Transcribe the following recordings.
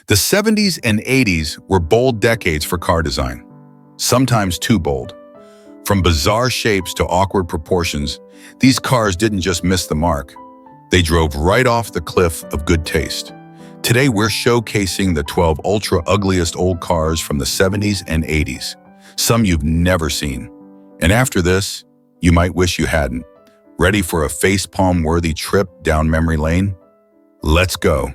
The 70s and 80s were bold decades for car design, sometimes too bold. From bizarre shapes to awkward proportions, these cars didn't just miss the mark. They drove right off the cliff of good taste. Today, we're showcasing the 12 ultra-ugliest old cars from the 70s and 80s, some you've never seen. And after this, you might wish you hadn't. Ready for a facepalm-worthy trip down memory lane? Let's go.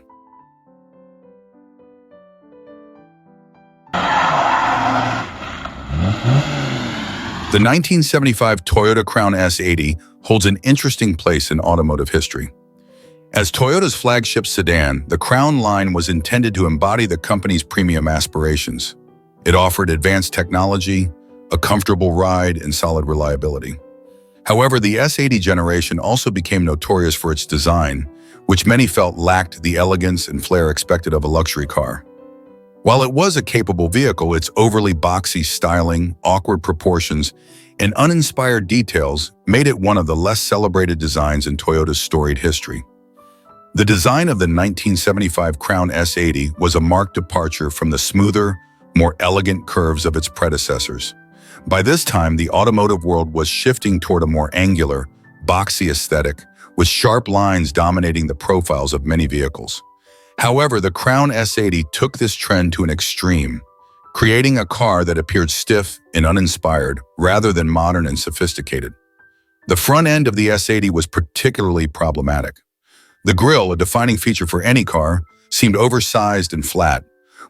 The 1975 Toyota Crown S80 holds an interesting place in automotive history. As Toyota's flagship sedan, the Crown line was intended to embody the company's premium aspirations. It offered advanced technology, a comfortable ride, and solid reliability. However, the S80 generation also became notorious for its design, which many felt lacked the elegance and flair expected of a luxury car. While it was a capable vehicle, its overly boxy styling, awkward proportions, and uninspired details made it one of the less celebrated designs in Toyota's storied history. The design of the 1975 Crown S80 was a marked departure from the smoother, more elegant curves of its predecessors. By this time, the automotive world was shifting toward a more angular, boxy aesthetic, with sharp lines dominating the profiles of many vehicles. However, the Crown S80 took this trend to an extreme, creating a car that appeared stiff and uninspired rather than modern and sophisticated. The front end of the S80 was particularly problematic. The grille, a defining feature for any car, seemed oversized and flat,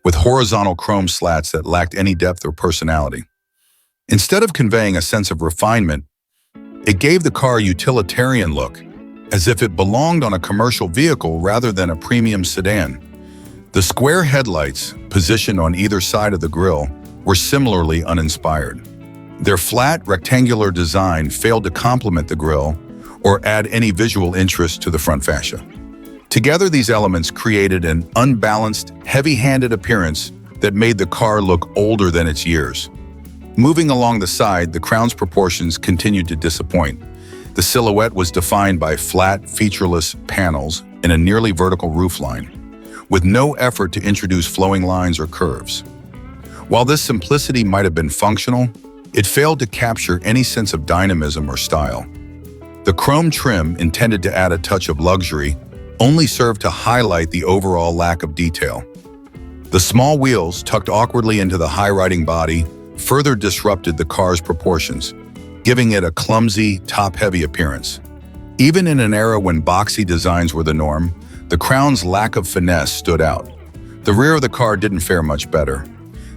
with horizontal chrome slats that lacked any depth or personality. Instead of conveying a sense of refinement, it gave the car a utilitarian look, as if it belonged on a commercial vehicle rather than a premium sedan. The square headlights, positioned on either side of the grille, were similarly uninspired. Their flat, rectangular design failed to complement the grille or add any visual interest to the front fascia. Together, these elements created an unbalanced, heavy-handed appearance that made the car look older than its years. Moving along the side, the Crown's proportions continued to disappoint. The silhouette was defined by flat, featureless panels and a nearly vertical roofline, with no effort to introduce flowing lines or curves. While this simplicity might have been functional, it failed to capture any sense of dynamism or style. The chrome trim, intended to add a touch of luxury, only served to highlight the overall lack of detail. The small wheels, tucked awkwardly into the high-riding body, further disrupted the car's proportions, giving it a clumsy, top-heavy appearance. Even in an era when boxy designs were the norm, the Crown's lack of finesse stood out. The rear of the car didn't fare much better.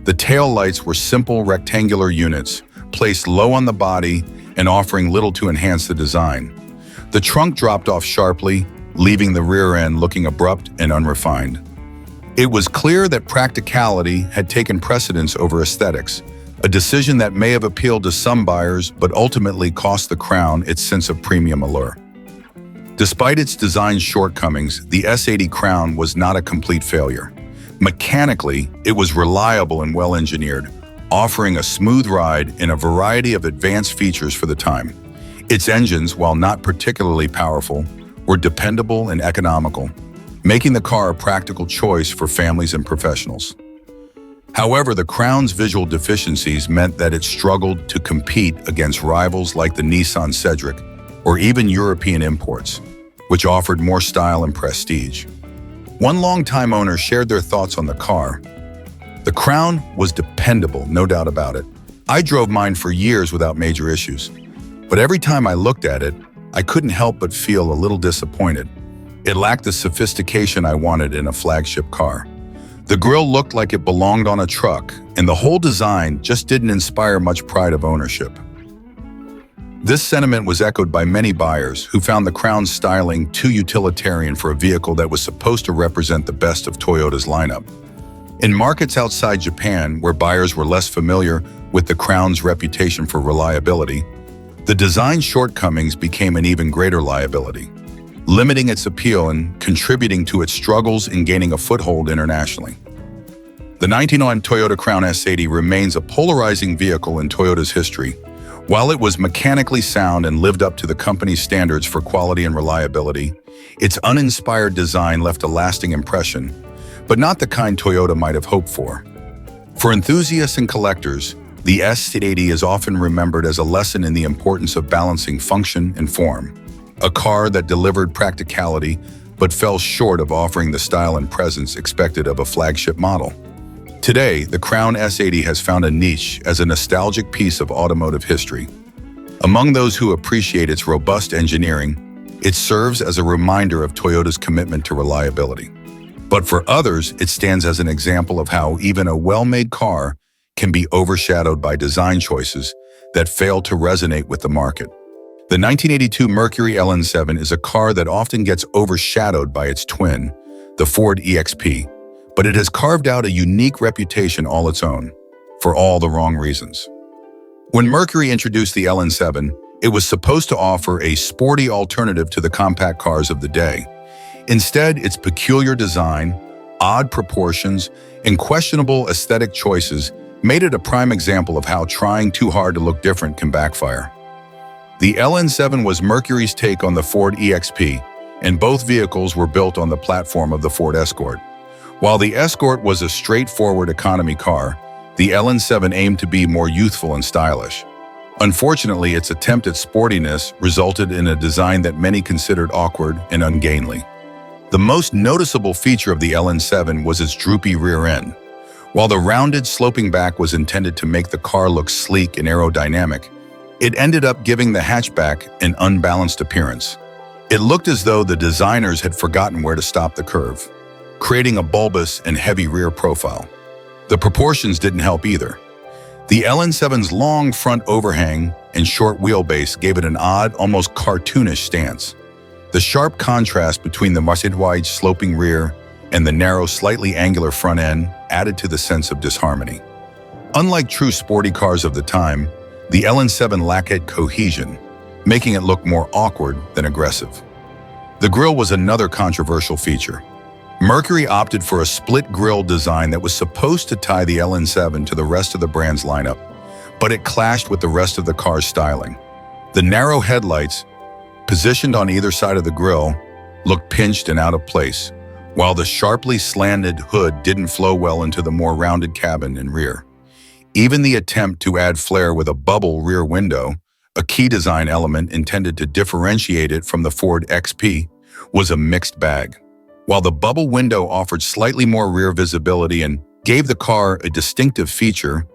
The tail lights were simple rectangular units, placed low on the body and offering little to enhance the design. The trunk dropped off sharply, leaving the rear end looking abrupt and unrefined. It was clear that practicality had taken precedence over aesthetics, a decision that may have appealed to some buyers but ultimately cost the Crown its sense of premium allure. Despite its design shortcomings, the S80 Crown was not a complete failure. Mechanically, it was reliable and well-engineered, offering a smooth ride and a variety of advanced features for the time. Its engines, while not particularly powerful, were dependable and economical, making the car a practical choice for families and professionals. However, the Crown's visual deficiencies meant that it struggled to compete against rivals like the Nissan Cedric or even European imports, which offered more style and prestige. One longtime owner shared their thoughts on the car. The Crown was dependable, no doubt about it. I drove mine for years without major issues, but every time I looked at it, I couldn't help but feel a little disappointed. It lacked the sophistication I wanted in a flagship car. The grille looked like it belonged on a truck, and the whole design just didn't inspire much pride of ownership. This sentiment was echoed by many buyers who found the Crown's styling too utilitarian for a vehicle that was supposed to represent the best of Toyota's lineup. In markets outside Japan, where buyers were less familiar with the Crown's reputation for reliability, the design shortcomings became an even greater liability, limiting its appeal and contributing to its struggles in gaining a foothold internationally. The 1909 Toyota Crown S80 remains a polarizing vehicle in Toyota's history. While it was mechanically sound and lived up to the company's standards for quality and reliability, its uninspired design left a lasting impression, but not the kind Toyota might have hoped for. For enthusiasts and collectors, the S80 is often remembered as a lesson in the importance of balancing function and form. A car that delivered practicality but fell short of offering the style and presence expected of a flagship model. Today, the Crown S80 has found a niche as a nostalgic piece of automotive history. Among those who appreciate its robust engineering, it serves as a reminder of Toyota's commitment to reliability. But for others, it stands as an example of how even a well-made car can be overshadowed by design choices that fail to resonate with the market. The 1982 Mercury LN7 is a car that often gets overshadowed by its twin, the Ford EXP, but it has carved out a unique reputation all its own, for all the wrong reasons. When Mercury introduced the LN7, it was supposed to offer a sporty alternative to the compact cars of the day. Instead, its peculiar design, odd proportions, and questionable aesthetic choices made it a prime example of how trying too hard to look different can backfire. The LN7 was Mercury's take on the Ford EXP, and both vehicles were built on the platform of the Ford Escort. While the Escort was a straightforward economy car, the LN7 aimed to be more youthful and stylish. Unfortunately, its attempt at sportiness resulted in a design that many considered awkward and ungainly. The most noticeable feature of the LN7 was its droopy rear end. While the rounded, sloping back was intended to make the car look sleek and aerodynamic, it ended up giving the hatchback an unbalanced appearance. It looked as though the designers had forgotten where to stop the curve, creating a bulbous and heavy rear profile. The proportions didn't help either. The LN7's long front overhang and short wheelbase gave it an odd, almost cartoonish stance. The sharp contrast between the wide sloping rear and the narrow, slightly angular front end added to the sense of disharmony. Unlike true sporty cars of the time, the LN7 lacked cohesion, making it look more awkward than aggressive. The grille was another controversial feature. Mercury opted for a split grille design that was supposed to tie the LN7 to the rest of the brand's lineup, but it clashed with the rest of the car's styling. The narrow headlights, positioned on either side of the grille, looked pinched and out of place, while the sharply slanted hood didn't flow well into the more rounded cabin and rear. Even the attempt to add flair with a bubble rear window, a key design element intended to differentiate it from the Ford XP, was a mixed bag. While the bubble window offered slightly more rear visibility and gave the car a distinctive feature,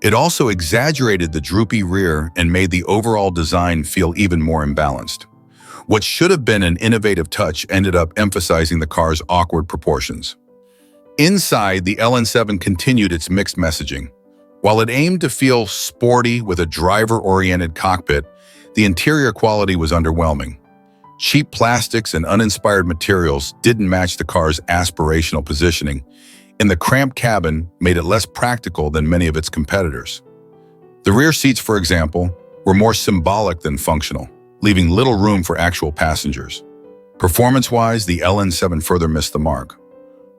it also exaggerated the droopy rear and made the overall design feel even more imbalanced. What should have been an innovative touch ended up emphasizing the car's awkward proportions. Inside, the LN7 continued its mixed messaging. While it aimed to feel sporty with a driver-oriented cockpit, the interior quality was underwhelming. Cheap plastics and uninspired materials didn't match the car's aspirational positioning, and the cramped cabin made it less practical than many of its competitors. The rear seats, for example, were more symbolic than functional, leaving little room for actual passengers. Performance-wise, the LN7 further missed the mark.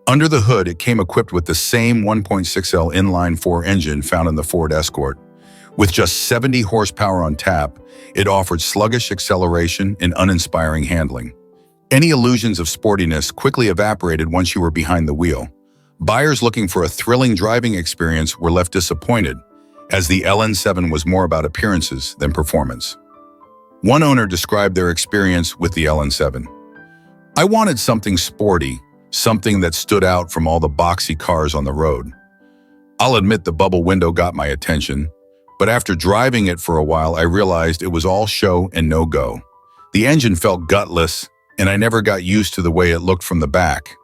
Under the hood, it came equipped with the same 1.6L inline-4 engine found in the Ford Escort. With just 70 horsepower on tap, it offered sluggish acceleration and uninspiring handling. Any illusions of sportiness quickly evaporated once you were behind the wheel. Buyers looking for a thrilling driving experience were left disappointed, as the LN7 was more about appearances than performance. One owner described their experience with the LN7. "I wanted something sporty, something that stood out from all the boxy cars on the road. I'll admit the bubble window got my attention, but after driving it for a while, I realized it was all show and no go. The engine felt gutless, and I never got used to the way it looked from the back.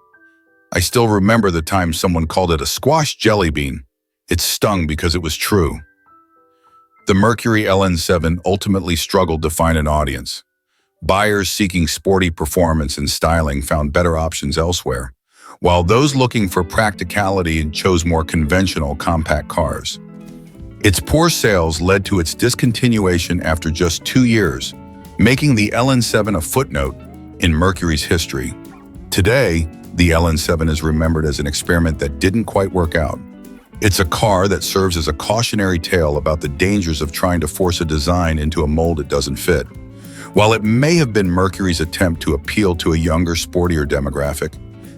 I still remember the time someone called it a squash jelly bean. It stung because it was true." The Mercury LN7 ultimately struggled to find an audience. Buyers seeking sporty performance and styling found better options elsewhere, while those looking for practicality chose more conventional compact cars. Its poor sales led to its discontinuation after just 2 years, making the LN7 a footnote in Mercury's history. Today, the LN7 is remembered as an experiment that didn't quite work out. It's a car that serves as a cautionary tale about the dangers of trying to force a design into a mold it doesn't fit. While it may have been Mercury's attempt to appeal to a younger, sportier demographic,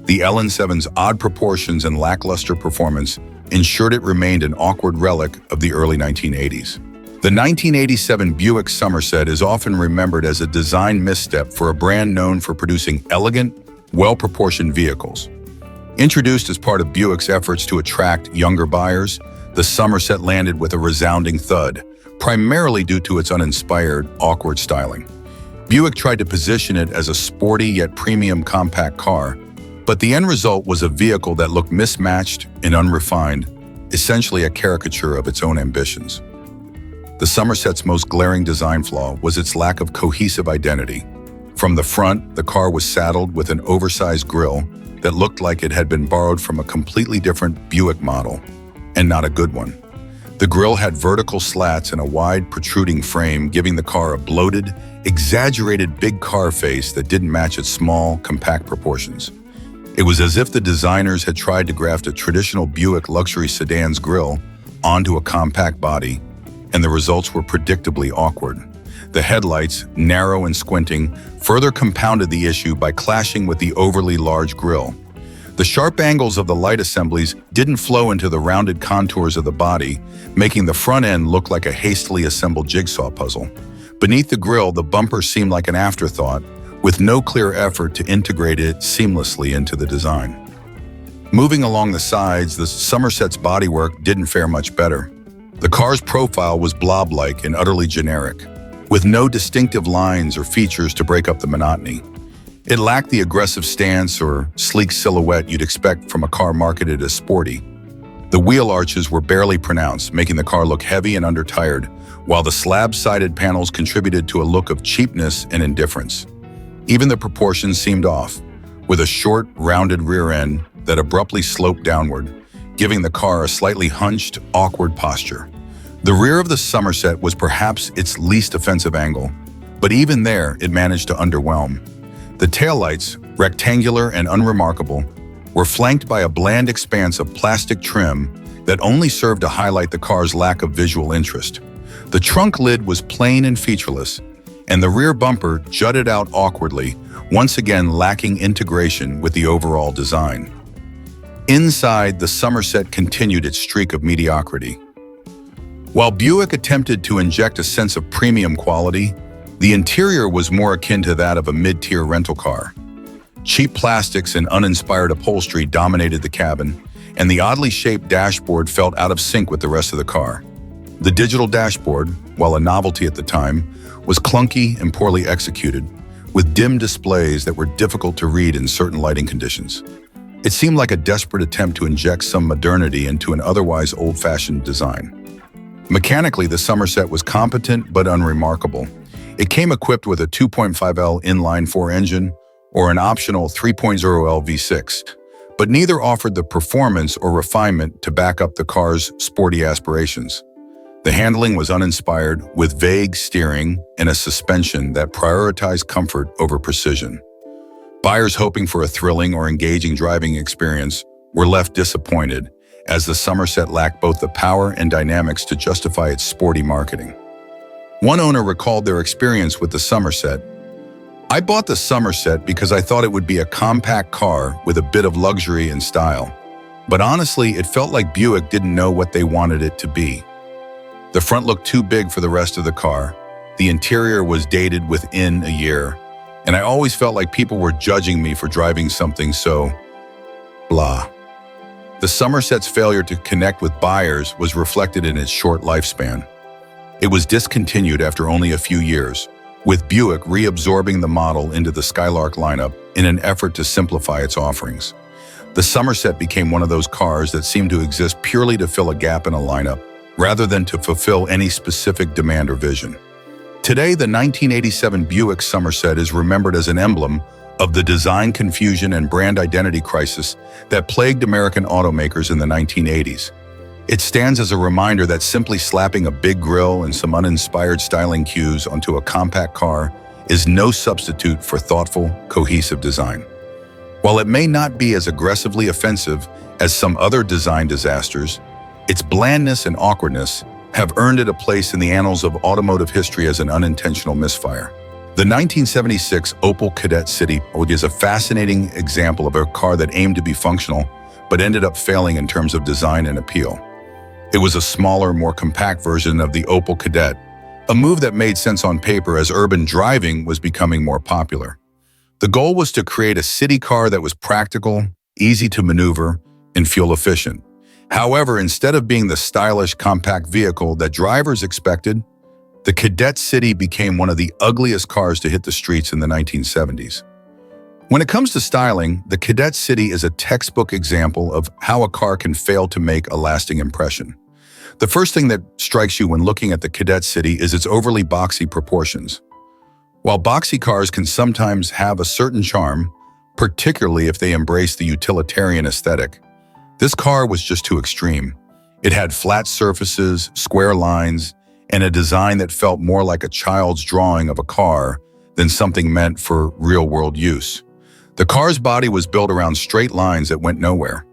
The LN7's odd proportions and lackluster performance ensured it remained an awkward relic of the early 1980s. The 1987 Buick Somerset is often remembered as a design misstep for a brand known for producing elegant, well-proportioned vehicles. Introduced as part of Buick's efforts to attract younger buyers, the Somerset landed with a resounding thud, primarily due to its uninspired, awkward styling. Buick tried to position it as a sporty yet premium compact car, but the end result was a vehicle that looked mismatched and unrefined, essentially a caricature of its own ambitions. The Somerset's most glaring design flaw was its lack of cohesive identity. From the front, the car was saddled with an oversized grille that looked like it had been borrowed from a completely different Buick model, and not a good one. The grille had vertical slats and a wide, protruding frame, giving the car a bloated, exaggerated big car face that didn't match its small, compact proportions. It was as if the designers had tried to graft a traditional Buick luxury sedan's grille onto a compact body, and the results were predictably awkward. The headlights, narrow and squinting, further compounded the issue by clashing with the overly large grille. The sharp angles of the light assemblies didn't flow into the rounded contours of the body, making the front end look like a hastily assembled jigsaw puzzle. Beneath the grille, the bumper seemed like an afterthought, with no clear effort to integrate it seamlessly into the design. Moving along the sides, the Somerset's bodywork didn't fare much better. The car's profile was blob-like and utterly generic, with no distinctive lines or features to break up the monotony. It lacked the aggressive stance or sleek silhouette you'd expect from a car marketed as sporty. The wheel arches were barely pronounced, making the car look heavy and undertired, while the slab-sided panels contributed to a look of cheapness and indifference. Even the proportions seemed off, with a short, rounded rear end that abruptly sloped downward, giving the car a slightly hunched, awkward posture. The rear of the Somerset was perhaps its least offensive angle, but even there, it managed to underwhelm. The taillights, rectangular and unremarkable, were flanked by a bland expanse of plastic trim that only served to highlight the car's lack of visual interest. The trunk lid was plain and featureless, and the rear bumper jutted out awkwardly, once again lacking integration with the overall design. Inside, the Somerset continued its streak of mediocrity. While Buick attempted to inject a sense of premium quality, the interior was more akin to that of a mid-tier rental car. Cheap plastics and uninspired upholstery dominated the cabin, and the oddly shaped dashboard felt out of sync with the rest of the car. The digital dashboard, while a novelty at the time, was clunky and poorly executed, with dim displays that were difficult to read in certain lighting conditions. It seemed like a desperate attempt to inject some modernity into an otherwise old-fashioned design. Mechanically, the Somerset was competent but unremarkable. It came equipped with a 2.5L inline-4 engine or an optional 3.0L V6, but neither offered the performance or refinement to back up the car's sporty aspirations. The handling was uninspired, with vague steering and a suspension that prioritized comfort over precision. Buyers hoping for a thrilling or engaging driving experience were left disappointed, as the Somerset lacked both the power and dynamics to justify its sporty marketing. One owner recalled their experience with the Somerset. "I bought the Somerset because I thought it would be a compact car with a bit of luxury and style. But honestly, it felt like Buick didn't know what they wanted it to be. The front looked too big for the rest of the car. The interior was dated within a year. And I always felt like people were judging me for driving something so blah." The Somerset's failure to connect with buyers was reflected in its short lifespan. It was discontinued after only a few years, with Buick reabsorbing the model into the Skylark lineup in an effort to simplify its offerings. The Somerset became one of those cars that seemed to exist purely to fill a gap in a lineup, rather than to fulfill any specific demand or vision. Today, the 1987 Buick Somerset is remembered as an emblem of the design confusion and brand identity crisis that plagued American automakers in the 1980s. It stands as a reminder that simply slapping a big grille and some uninspired styling cues onto a compact car is no substitute for thoughtful, cohesive design. While it may not be as aggressively offensive as some other design disasters, its blandness and awkwardness have earned it a place in the annals of automotive history as an unintentional misfire. The 1976 Opel Kadett City is a fascinating example of a car that aimed to be functional, but ended up failing in terms of design and appeal. It was a smaller, more compact version of the Opel Kadett, a move that made sense on paper as urban driving was becoming more popular. The goal was to create a city car that was practical, easy to maneuver, and fuel efficient. However, instead of being the stylish, compact vehicle that drivers expected, the Kadett City became one of the ugliest cars to hit the streets in the 1970s. When it comes to styling, the Kadett City is a textbook example of how a car can fail to make a lasting impression. The first thing that strikes you when looking at the Kadett City is its overly boxy proportions. While boxy cars can sometimes have a certain charm, particularly if they embrace the utilitarian aesthetic, this car was just too extreme. It had flat surfaces, square lines, and a design that felt more like a child's drawing of a car than something meant for real-world use. The car's body was built around straight lines that went nowhere.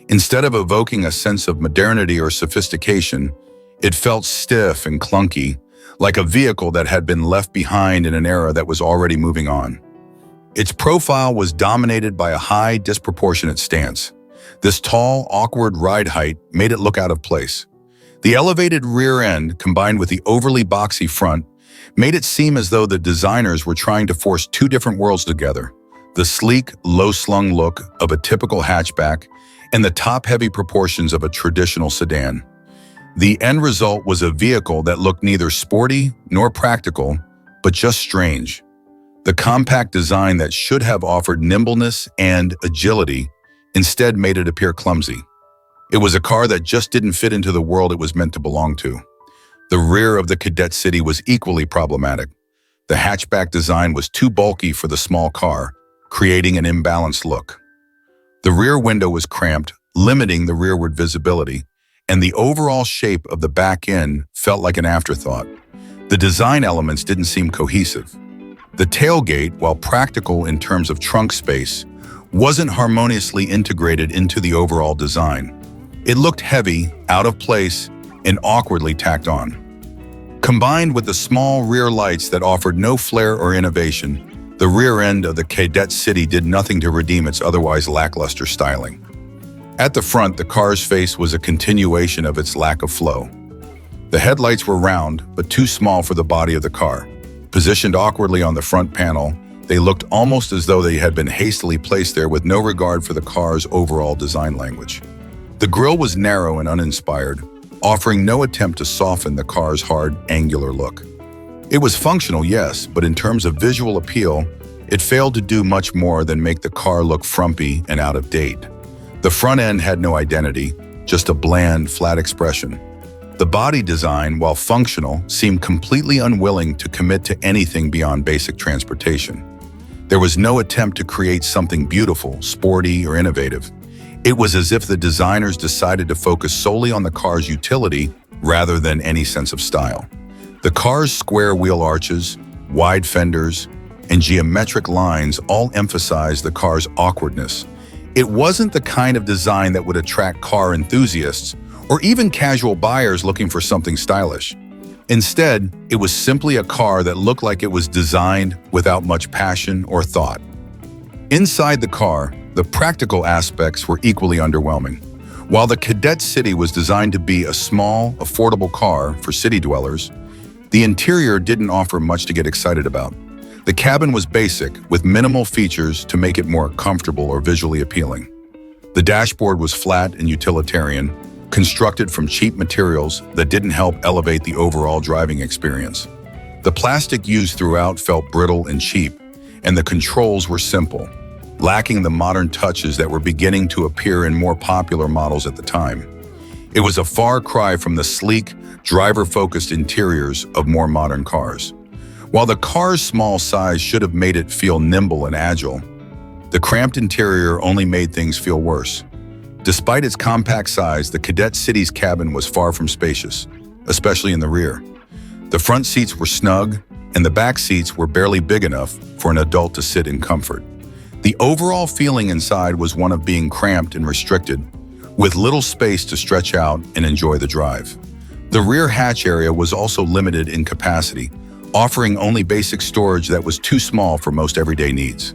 Instead of evoking a sense of modernity or sophistication, it felt stiff and clunky, like a vehicle that had been left behind in an era that was already moving on. Its profile was dominated by a high, disproportionate stance. This tall, awkward ride height made it look out of place. The elevated rear end, combined with the overly boxy front, made it seem as though the designers were trying to force two different worlds together: the sleek, low-slung look of a typical hatchback and the top-heavy proportions of a traditional sedan. The end result was a vehicle that looked neither sporty nor practical, but just strange. The compact design that should have offered nimbleness and agility instead made it appear clumsy. It was a car that just didn't fit into the world it was meant to belong to. The rear of the Kadett City was equally problematic. The hatchback design was too bulky for the small car, creating an imbalanced look. The rear window was cramped, limiting the rearward visibility, and the overall shape of the back end felt like an afterthought. The design elements didn't seem cohesive. The tailgate, while practical in terms of trunk space, wasn't harmoniously integrated into the overall design. It looked heavy, out of place, and awkwardly tacked on. Combined with the small rear lights that offered no flair or innovation, the rear end of the Kadett City did nothing to redeem its otherwise lackluster styling. At the front, the car's face was a continuation of its lack of flow. The headlights were round, but too small for the body of the car. Positioned awkwardly on the front panel, they looked almost as though they had been hastily placed there with no regard for the car's overall design language. The grille was narrow and uninspired, offering no attempt to soften the car's hard, angular look. It was functional, yes, but in terms of visual appeal, it failed to do much more than make the car look frumpy and out of date. The front end had no identity, just a bland, flat expression. The body design, while functional, seemed completely unwilling to commit to anything beyond basic transportation. There was no attempt to create something beautiful, sporty, or innovative. It was as if the designers decided to focus solely on the car's utility rather than any sense of style. The car's square wheel arches, wide fenders, and geometric lines all emphasized the car's awkwardness. It wasn't the kind of design that would attract car enthusiasts or even casual buyers looking for something stylish. Instead, it was simply a car that looked like it was designed without much passion or thought. Inside the car, the practical aspects were equally underwhelming. While the Kadett City was designed to be a small, affordable car for city dwellers, the interior didn't offer much to get excited about. The cabin was basic, with minimal features to make it more comfortable or visually appealing. The dashboard was flat and utilitarian, constructed from cheap materials that didn't help elevate the overall driving experience. The plastic used throughout felt brittle and cheap, and the controls were simple, lacking the modern touches that were beginning to appear in more popular models at the time. It was a far cry from the sleek, driver-focused interiors of more modern cars. While the car's small size should have made it feel nimble and agile, the cramped interior only made things feel worse. Despite its compact size, the Kadett City's cabin was far from spacious, especially in the rear. The front seats were snug, and the back seats were barely big enough for an adult to sit in comfort. The overall feeling inside was one of being cramped and restricted, with little space to stretch out and enjoy the drive. The rear hatch area was also limited in capacity, offering only basic storage that was too small for most everyday needs.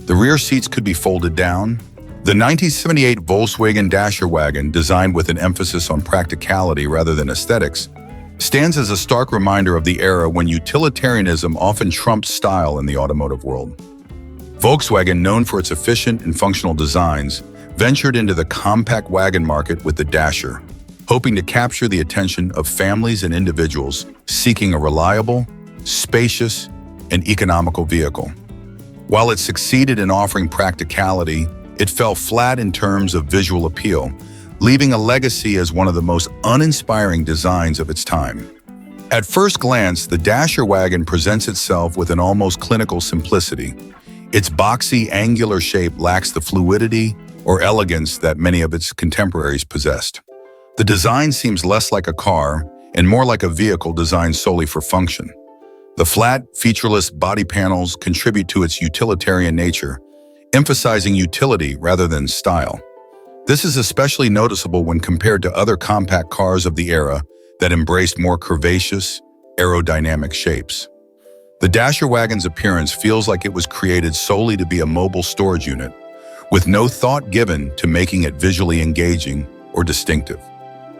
The rear seats could be folded down. The 1978 Volkswagen Dasher Wagon, designed with an emphasis on practicality rather than aesthetics, stands as a stark reminder of the era when utilitarianism often trumped style in the automotive world. Volkswagen, known for its efficient and functional designs, ventured into the compact wagon market with the Dasher, hoping to capture the attention of families and individuals seeking a reliable, spacious, and economical vehicle. While it succeeded in offering practicality, it fell flat in terms of visual appeal, leaving a legacy as one of the most uninspiring designs of its time. At first glance, the Dasher Wagon presents itself with an almost clinical simplicity. Its boxy, angular shape lacks the fluidity or elegance that many of its contemporaries possessed. The design seems less like a car and more like a vehicle designed solely for function. The flat, featureless body panels contribute to its utilitarian nature, emphasizing utility rather than style. This is especially noticeable when compared to other compact cars of the era that embraced more curvaceous, aerodynamic shapes. The Dasher Wagon's appearance feels like it was created solely to be a mobile storage unit, with no thought given to making it visually engaging or distinctive.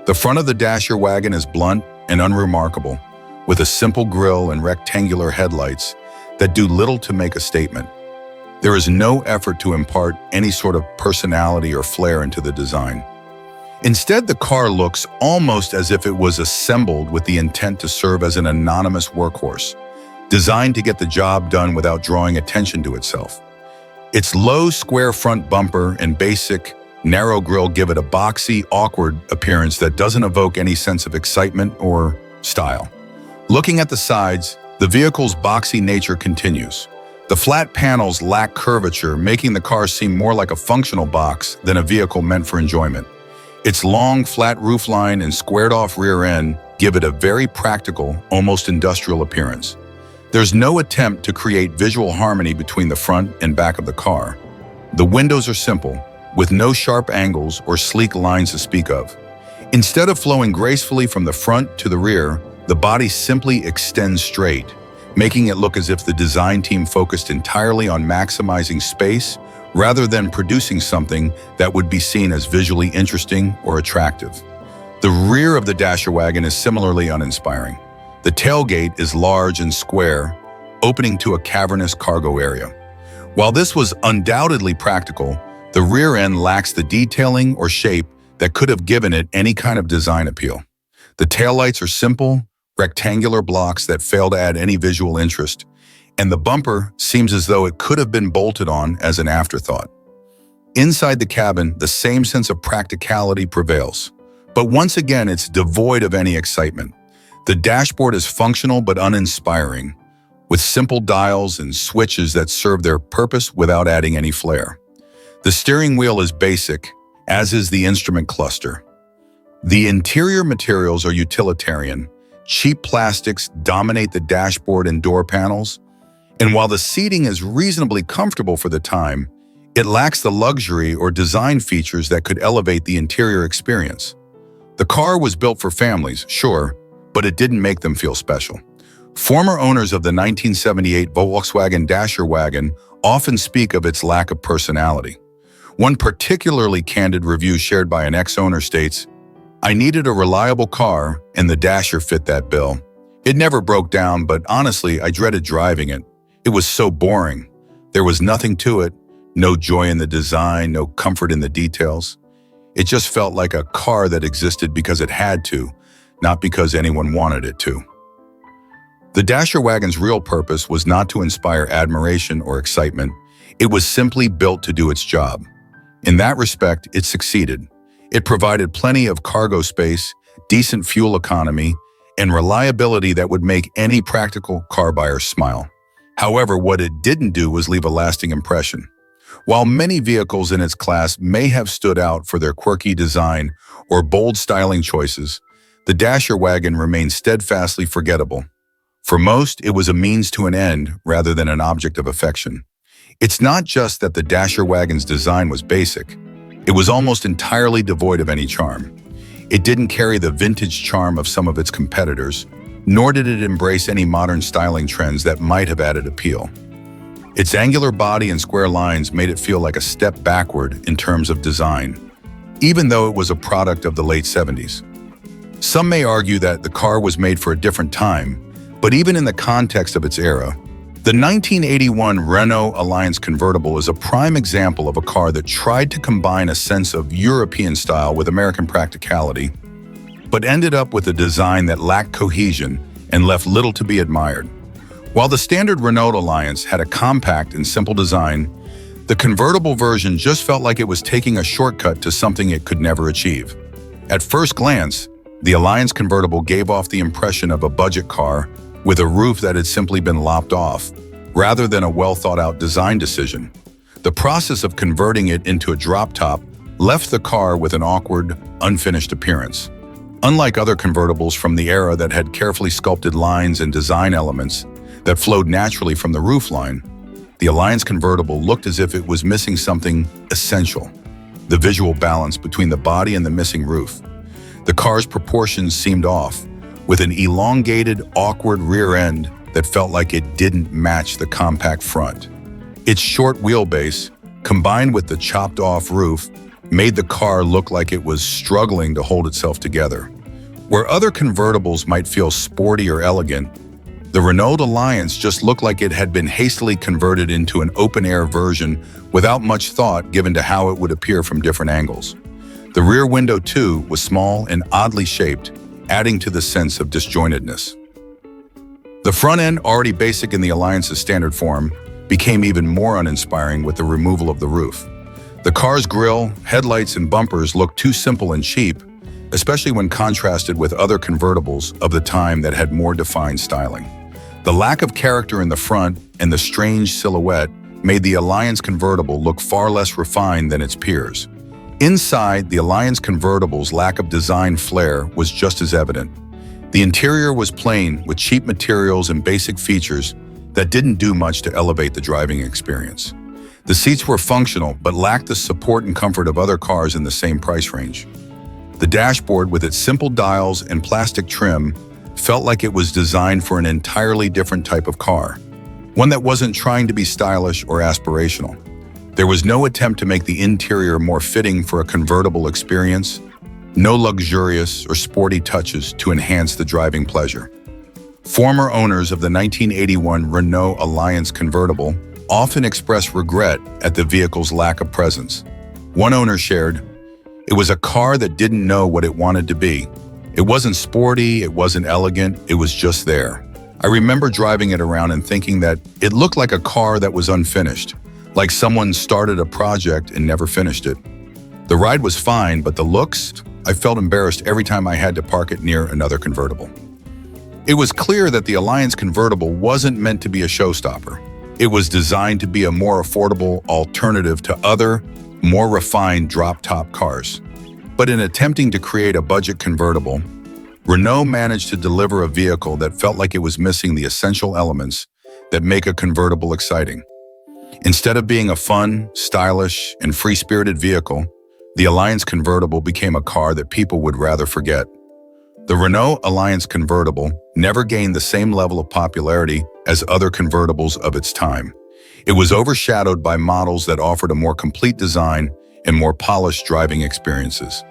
The front of the Dasher Wagon is blunt and unremarkable, with a simple grille and rectangular headlights that do little to make a statement. There is no effort to impart any sort of personality or flair into the design. Instead, the car looks almost as if it was assembled with the intent to serve as an anonymous workhorse, designed to get the job done without drawing attention to itself. Its low, square front bumper and basic, narrow grille give it a boxy, awkward appearance that doesn't evoke any sense of excitement or style. Looking at the sides, the vehicle's boxy nature continues. The flat panels lack curvature, making the car seem more like a functional box than a vehicle meant for enjoyment. Its long, flat roofline and squared-off rear end give it a very practical, almost industrial appearance. There's no attempt to create visual harmony between the front and back of the car. The windows are simple, with no sharp angles or sleek lines to speak of. Instead of flowing gracefully from the front to the rear, the body simply extends straight, making it look as if the design team focused entirely on maximizing space rather than producing something that would be seen as visually interesting or attractive. The rear of the Dasher Wagon is similarly uninspiring. The tailgate is large and square, opening to a cavernous cargo area. While this was undoubtedly practical, the rear end lacks the detailing or shape that could have given it any kind of design appeal. The taillights are simple, rectangular blocks that fail to add any visual interest, and the bumper seems as though it could have been bolted on as an afterthought. Inside the cabin, the same sense of practicality prevails, but once again, it's devoid of any excitement. The dashboard is functional but uninspiring, with simple dials and switches that serve their purpose without adding any flair. The steering wheel is basic, as is the instrument cluster. The interior materials are utilitarian. Cheap plastics dominate the dashboard and door panels, and while the seating is reasonably comfortable for the time, it lacks the luxury or design features that could elevate the interior experience. The car was built for families, sure, but it didn't make them feel special. Former owners of the 1978 Volkswagen Dasher Wagon often speak of its lack of personality. One particularly candid review shared by an ex-owner states, "I needed a reliable car, and the Dasher fit that bill. It never broke down, but honestly, I dreaded driving it. It was so boring. There was nothing to it, no joy in the design, no comfort in the details. It just felt like a car that existed because it had to, not because anyone wanted it to." The Dasher Wagon's real purpose was not to inspire admiration or excitement. It was simply built to do its job. In that respect, it succeeded. It provided plenty of cargo space, decent fuel economy, and reliability that would make any practical car buyer smile. However, what it didn't do was leave a lasting impression. While many vehicles in its class may have stood out for their quirky design or bold styling choices, the Dasher Wagon remained steadfastly forgettable. For most, it was a means to an end rather than an object of affection. It's not just that the Dasher Wagon's design was basic. It was almost entirely devoid of any charm. It didn't carry the vintage charm of some of its competitors, nor did it embrace any modern styling trends that might have added appeal. Its angular body and square lines made it feel like a step backward in terms of design, even though it was a product of the late 70s. Some may argue that the car was made for a different time, but even in the context of its era, the 1981 Renault Alliance convertible is a prime example of a car that tried to combine a sense of European style with American practicality, but ended up with a design that lacked cohesion and left little to be admired. While the standard Renault Alliance had a compact and simple design, the convertible version just felt like it was taking a shortcut to something it could never achieve. At first glance, the Alliance convertible gave off the impression of a budget car with a roof that had simply been lopped off, rather than a well-thought-out design decision. The process of converting it into a drop-top left the car with an awkward, unfinished appearance. Unlike other convertibles from the era that had carefully sculpted lines and design elements that flowed naturally from the roofline, the Alliance convertible looked as if it was missing something essential: the visual balance between the body and the missing roof. The car's proportions seemed off, with an elongated, awkward rear end that felt like it didn't match the compact front. Its short wheelbase, combined with the chopped-off roof, made the car look like it was struggling to hold itself together. Where other convertibles might feel sporty or elegant, the Renault Alliance just looked like it had been hastily converted into an open-air version without much thought given to how it would appear from different angles. The rear window, too, was small and oddly shaped, adding to the sense of disjointedness. The front end, already basic in the Alliance's standard form, became even more uninspiring with the removal of the roof. The car's grille, headlights, and bumpers looked too simple and cheap, especially when contrasted with other convertibles of the time that had more defined styling. The lack of character in the front and the strange silhouette made the Alliance convertible look far less refined than its peers. Inside, the Alliance convertible's lack of design flair was just as evident. The interior was plain, with cheap materials and basic features that didn't do much to elevate the driving experience. The seats were functional, but lacked the support and comfort of other cars in the same price range. The dashboard, with its simple dials and plastic trim, felt like it was designed for an entirely different type of car, one that wasn't trying to be stylish or aspirational. There was no attempt to make the interior more fitting for a convertible experience, no luxurious or sporty touches to enhance the driving pleasure. Former owners of the 1981 Renault Alliance convertible often express regret at the vehicle's lack of presence. One owner shared, "It was a car that didn't know what it wanted to be. It wasn't sporty, it wasn't elegant, it was just there. I remember driving it around and thinking that it looked like a car that was unfinished, like someone started a project and never finished it. The ride was fine, but the looks, I felt embarrassed every time I had to park it near another convertible." It was clear that the Alliance convertible wasn't meant to be a showstopper. It was designed to be a more affordable alternative to other, more refined drop-top cars. But in attempting to create a budget convertible, Renault managed to deliver a vehicle that felt like it was missing the essential elements that make a convertible exciting. Instead of being a fun, stylish, and free-spirited vehicle, the Alliance convertible became a car that people would rather forget. The Renault Alliance convertible never gained the same level of popularity as other convertibles of its time. It was overshadowed by models that offered a more complete design and more polished driving experiences.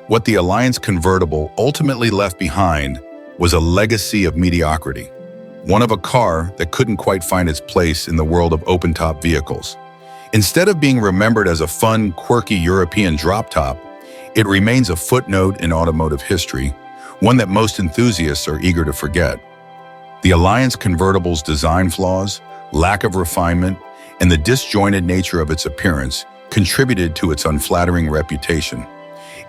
What the Alliance convertible ultimately left behind was a legacy of mediocrity, one of a car that couldn't quite find its place in the world of open-top vehicles. Instead of being remembered as a fun, quirky European drop-top, it remains a footnote in automotive history, one that most enthusiasts are eager to forget. The Alliance convertible's design flaws, lack of refinement, and the disjointed nature of its appearance contributed to its unflattering reputation.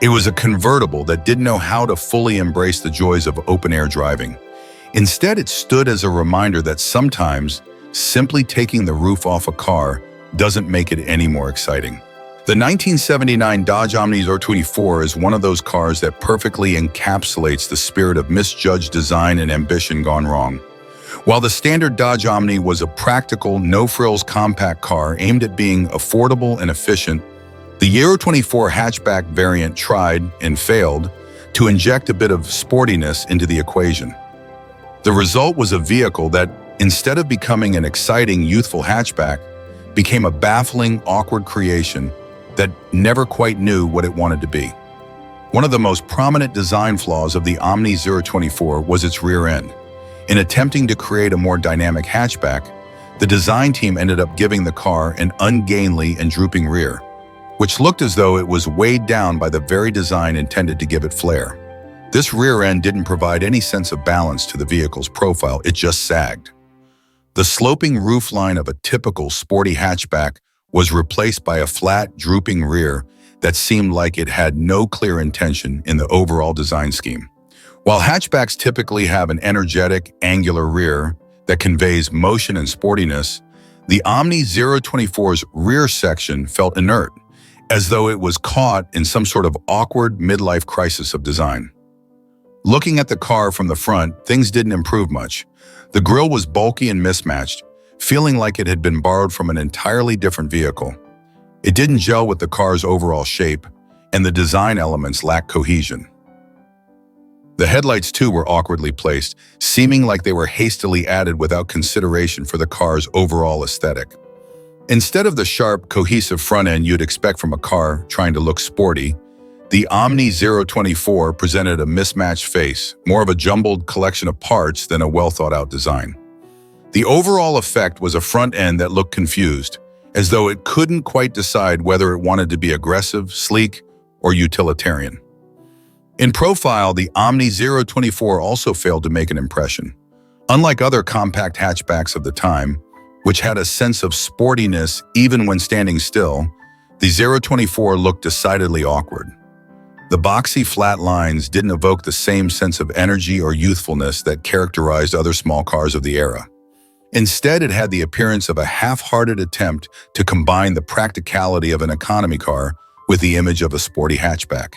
It was a convertible that didn't know how to fully embrace the joys of open-air driving. Instead, it stood as a reminder that sometimes simply taking the roof off a car doesn't make it any more exciting. The 1979 Dodge Omni R130 is one of those cars that perfectly encapsulates the spirit of misjudged design and ambition gone wrong. While the standard Dodge Omni was a practical, no-frills compact car aimed at being affordable and efficient, the R130 hatchback variant tried, and failed, to inject a bit of sportiness into the equation. The result was a vehicle that, instead of becoming an exciting, youthful hatchback, became a baffling, awkward creation that never quite knew what it wanted to be. One of the most prominent design flaws of the Omni 024 was its rear end. In attempting to create a more dynamic hatchback, the design team ended up giving the car an ungainly and drooping rear, which looked as though it was weighed down by the very design intended to give it flair. This rear end didn't provide any sense of balance to the vehicle's profile, it just sagged. The sloping roofline of a typical sporty hatchback was replaced by a flat, drooping rear that seemed like it had no clear intention in the overall design scheme. While hatchbacks typically have an energetic, angular rear that conveys motion and sportiness, the Omni 024's rear section felt inert, as though it was caught in some sort of awkward midlife crisis of design. Looking at the car from the front, things didn't improve much. The grille was bulky and mismatched, feeling like it had been borrowed from an entirely different vehicle. It didn't gel with the car's overall shape, and the design elements lacked cohesion. The headlights, too, were awkwardly placed, seeming like they were hastily added without consideration for the car's overall aesthetic. Instead of the sharp, cohesive front end you'd expect from a car trying to look sporty, the Omni 024 presented a mismatched face, more of a jumbled collection of parts than a well-thought-out design. The overall effect was a front end that looked confused, as though it couldn't quite decide whether it wanted to be aggressive, sleek, or utilitarian. In profile, the Omni 024 also failed to make an impression. Unlike other compact hatchbacks of the time, which had a sense of sportiness even when standing still, the 024 looked decidedly awkward. The boxy flat lines didn't evoke the same sense of energy or youthfulness that characterized other small cars of the era. Instead, it had the appearance of a half-hearted attempt to combine the practicality of an economy car with the image of a sporty hatchback.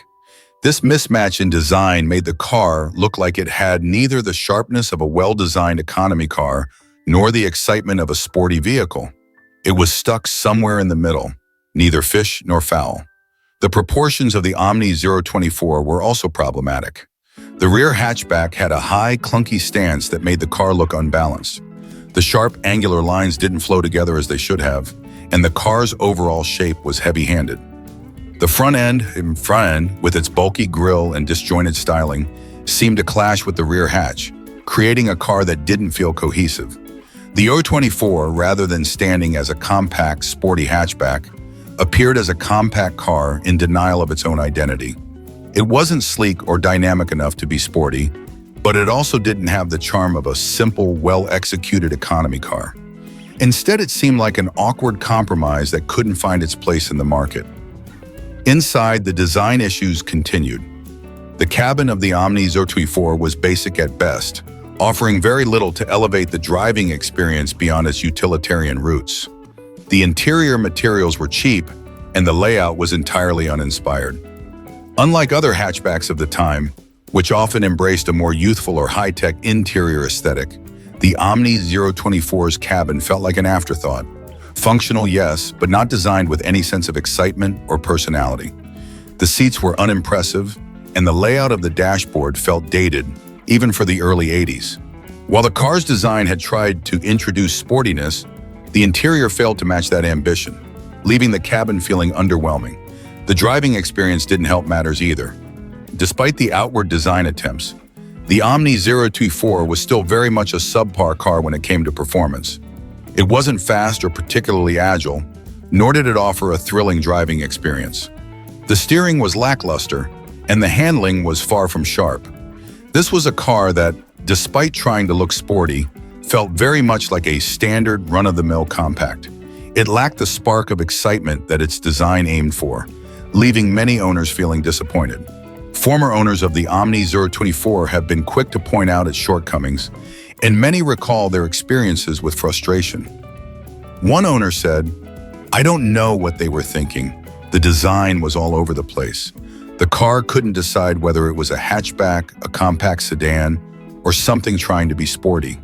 This mismatch in design made the car look like it had neither the sharpness of a well-designed economy car nor the excitement of a sporty vehicle. It was stuck somewhere in the middle, neither fish nor fowl. The proportions of the Omni 024 were also problematic. The rear hatchback had a high, clunky stance that made the car look unbalanced. The sharp, angular lines didn't flow together as they should have, and the car's overall shape was heavy-handed. The front end, with its bulky grille and disjointed styling, seemed to clash with the rear hatch, creating a car that didn't feel cohesive. The 024, rather than standing as a compact, sporty hatchback, appeared as a compact car in denial of its own identity. It wasn't sleek or dynamic enough to be sporty, but it also didn't have the charm of a simple, well-executed economy car. Instead, it seemed like an awkward compromise that couldn't find its place in the market. Inside, the design issues continued. The cabin of the Omni 024 was basic at best, offering very little to elevate the driving experience beyond its utilitarian roots. The interior materials were cheap, and the layout was entirely uninspired. Unlike other hatchbacks of the time, which often embraced a more youthful or high-tech interior aesthetic, the Omni 024's cabin felt like an afterthought. Functional, yes, but not designed with any sense of excitement or personality. The seats were unimpressive, and the layout of the dashboard felt dated, even for the early 80s. While the car's design had tried to introduce sportiness, the interior failed to match that ambition, leaving the cabin feeling underwhelming. The driving experience didn't help matters either. Despite the outward design attempts, the Omni 024 was still very much a subpar car when it came to performance. It wasn't fast or particularly agile, nor did it offer a thrilling driving experience. The steering was lackluster, and the handling was far from sharp. This was a car that, despite trying to look sporty, felt very much like a standard run-of-the-mill compact. It lacked the spark of excitement that its design aimed for, leaving many owners feeling disappointed. Former owners of the Omni 024 have been quick to point out its shortcomings, and many recall their experiences with frustration. One owner said, "I don't know what they were thinking. The design was all over the place. The car couldn't decide whether it was a hatchback, a compact sedan, or something trying to be sporty."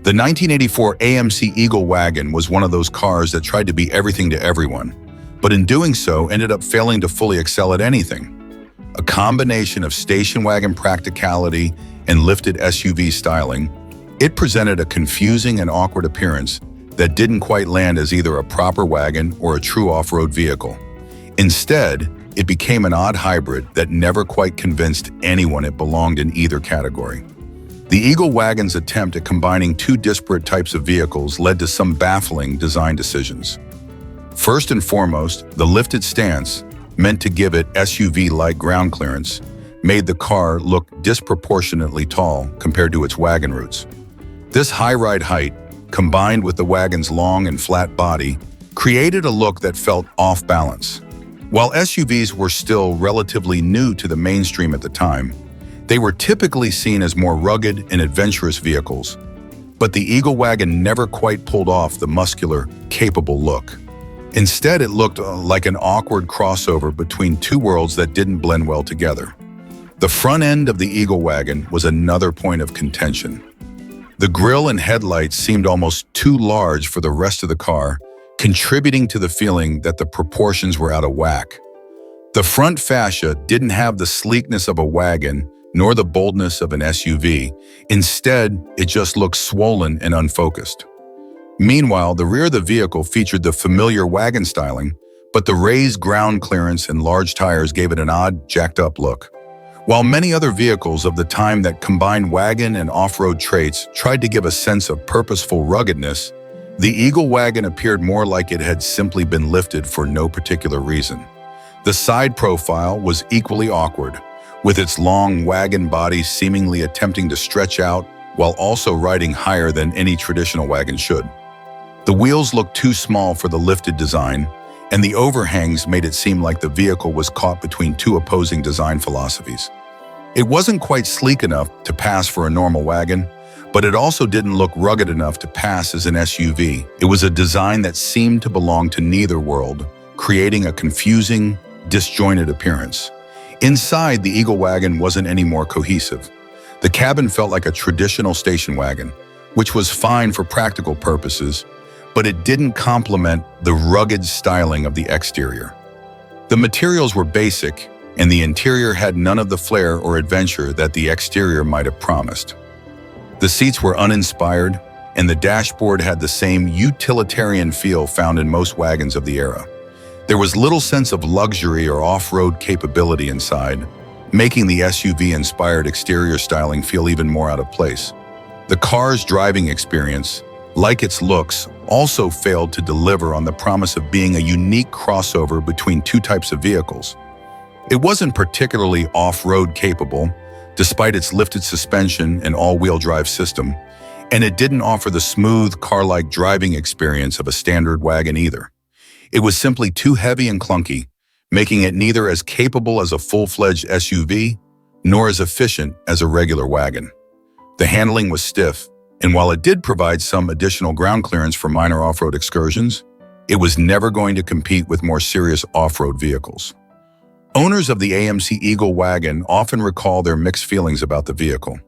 The 1984 AMC Eagle Wagon was one of those cars that tried to be everything to everyone, but in doing so ended up failing to fully excel at anything. A combination of station wagon practicality and lifted SUV styling, it presented a confusing and awkward appearance that didn't quite land as either a proper wagon or a true off-road vehicle. Instead, it became an odd hybrid that never quite convinced anyone it belonged in either category. The Eagle Wagon's attempt at combining two disparate types of vehicles led to some baffling design decisions. First and foremost, the lifted stance, meant to give it SUV-like ground clearance, made the car look disproportionately tall compared to its wagon roots. This high ride height, combined with the wagon's long and flat body, created a look that felt off balance. While SUVs were still relatively new to the mainstream at the time, they were typically seen as more rugged and adventurous vehicles. But the Eagle Wagon never quite pulled off the muscular, capable look. Instead, it looked like an awkward crossover between two worlds that didn't blend well together. The front end of the Eagle Wagon was another point of contention. The grille and headlights seemed almost too large for the rest of the car, contributing to the feeling that the proportions were out of whack. The front fascia didn't have the sleekness of a wagon, nor the boldness of an SUV. Instead, it just looked swollen and unfocused. Meanwhile, the rear of the vehicle featured the familiar wagon styling, but the raised ground clearance and large tires gave it an odd, jacked-up look. While many other vehicles of the time that combined wagon and off-road traits tried to give a sense of purposeful ruggedness, the Eagle Wagon appeared more like it had simply been lifted for no particular reason. The side profile was equally awkward, with its long wagon body seemingly attempting to stretch out while also riding higher than any traditional wagon should. The wheels looked too small for the lifted design, and the overhangs made it seem like the vehicle was caught between two opposing design philosophies. It wasn't quite sleek enough to pass for a normal wagon, but it also didn't look rugged enough to pass as an SUV. It was a design that seemed to belong to neither world, creating a confusing, disjointed appearance. Inside, the Eagle Wagon wasn't any more cohesive. The cabin felt like a traditional station wagon, which was fine for practical purposes, but it didn't complement the rugged styling of the exterior. The materials were basic, and the interior had none of the flair or adventure that the exterior might have promised. The seats were uninspired, and the dashboard had the same utilitarian feel found in most wagons of the era. There was little sense of luxury or off-road capability inside, making the SUV-inspired exterior styling feel even more out of place. The car's driving experience, like its looks, also failed to deliver on the promise of being a unique crossover between two types of vehicles. It wasn't particularly off-road capable, despite its lifted suspension and all-wheel drive system, and it didn't offer the smooth, car-like driving experience of a standard wagon either. It was simply too heavy and clunky, making it neither as capable as a full-fledged SUV, nor as efficient as a regular wagon. The handling was stiff, and while it did provide some additional ground clearance for minor off-road excursions, it was never going to compete with more serious off-road vehicles. Owners of the AMC Eagle Wagon often recall their mixed feelings about the vehicle.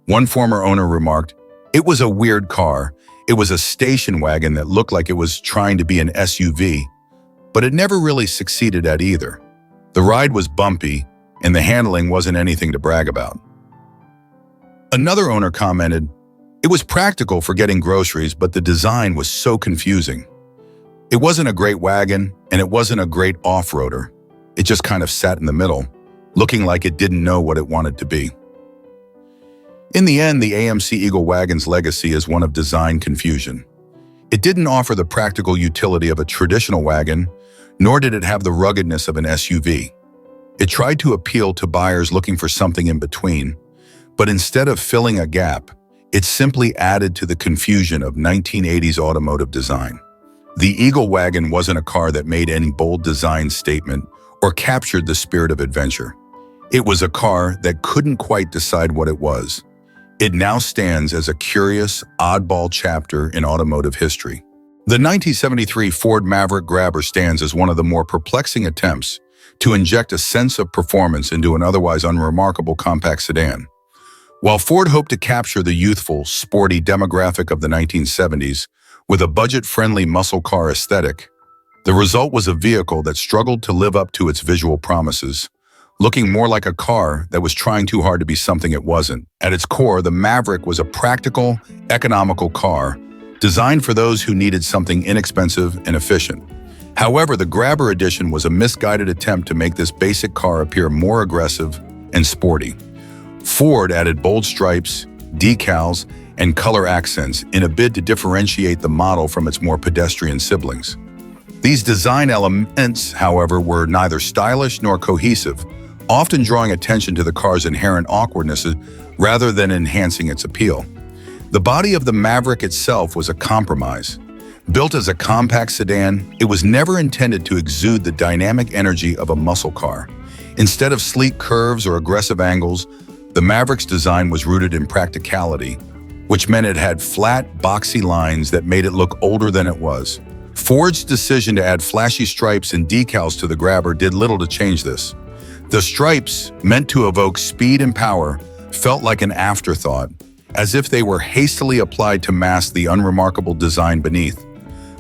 One former owner remarked, "It was a weird car. It was a station wagon that looked like it was trying to be an SUV, but it never really succeeded at either. The ride was bumpy, and the handling wasn't anything to brag about." Another owner commented, "It was practical for getting groceries, but the design was so confusing. It wasn't a great wagon, and it wasn't a great off-roader. It just kind of sat in the middle, looking like it didn't know what it wanted to be." In the end, the AMC Eagle Wagon's legacy is one of design confusion. It didn't offer the practical utility of a traditional wagon, nor did it have the ruggedness of an SUV. It tried to appeal to buyers looking for something in between, but instead of filling a gap, it simply added to the confusion of 1980s automotive design. The Eagle Wagon wasn't a car that made any bold design statement or captured the spirit of adventure. It was a car that couldn't quite decide what it was. It now stands as a curious, oddball chapter in automotive history. The 1973 Ford Maverick Grabber stands as one of the more perplexing attempts to inject a sense of performance into an otherwise unremarkable compact sedan. While Ford hoped to capture the youthful, sporty demographic of the 1970s with a budget-friendly muscle car aesthetic, the result was a vehicle that struggled to live up to its visual promises, looking more like a car that was trying too hard to be something it wasn't. At its core, the Maverick was a practical, economical car designed for those who needed something inexpensive and efficient. However, the Grabber edition was a misguided attempt to make this basic car appear more aggressive and sporty. Ford added bold stripes, decals, and color accents in a bid to differentiate the model from its more pedestrian siblings. These design elements, however, were neither stylish nor cohesive, often drawing attention to the car's inherent awkwardness rather than enhancing its appeal. The body of the Maverick itself was a compromise. Built as a compact sedan, it was never intended to exude the dynamic energy of a muscle car. Instead of sleek curves or aggressive angles, the Maverick's design was rooted in practicality, which meant it had flat, boxy lines that made it look older than it was. Ford's decision to add flashy stripes and decals to the Grabber did little to change this. The stripes, meant to evoke speed and power, felt like an afterthought, as if they were hastily applied to mask the unremarkable design beneath.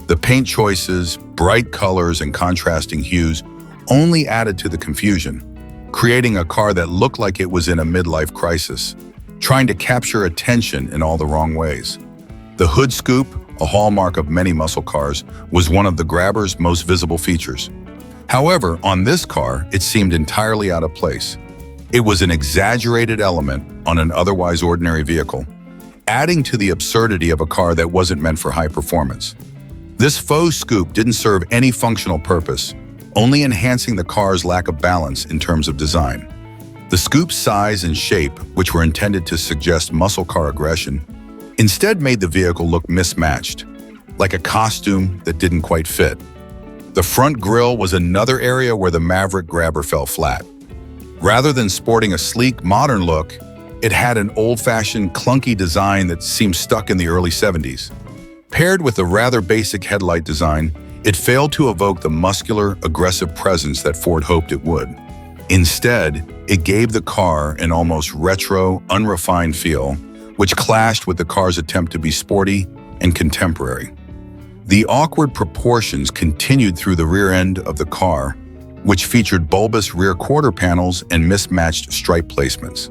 The paint choices, bright colors, and contrasting hues only added to the confusion, creating a car that looked like it was in a midlife crisis, trying to capture attention in all the wrong ways. The hood scoop, a hallmark of many muscle cars, was one of the Grabber's most visible features. However, on this car, it seemed entirely out of place. It was an exaggerated element on an otherwise ordinary vehicle, adding to the absurdity of a car that wasn't meant for high performance. This faux scoop didn't serve any functional purpose, only enhancing the car's lack of balance in terms of design. The scoop's size and shape, which were intended to suggest muscle car aggression, instead made the vehicle look mismatched, like a costume that didn't quite fit. The front grille was another area where the Maverick Grabber fell flat. Rather than sporting a sleek, modern look, it had an old-fashioned, clunky design that seemed stuck in the early 70s. Paired with a rather basic headlight design, it failed to evoke the muscular, aggressive presence that Ford hoped it would. Instead, it gave the car an almost retro, unrefined feel, which clashed with the car's attempt to be sporty and contemporary. The awkward proportions continued through the rear end of the car, which featured bulbous rear quarter panels and mismatched stripe placements.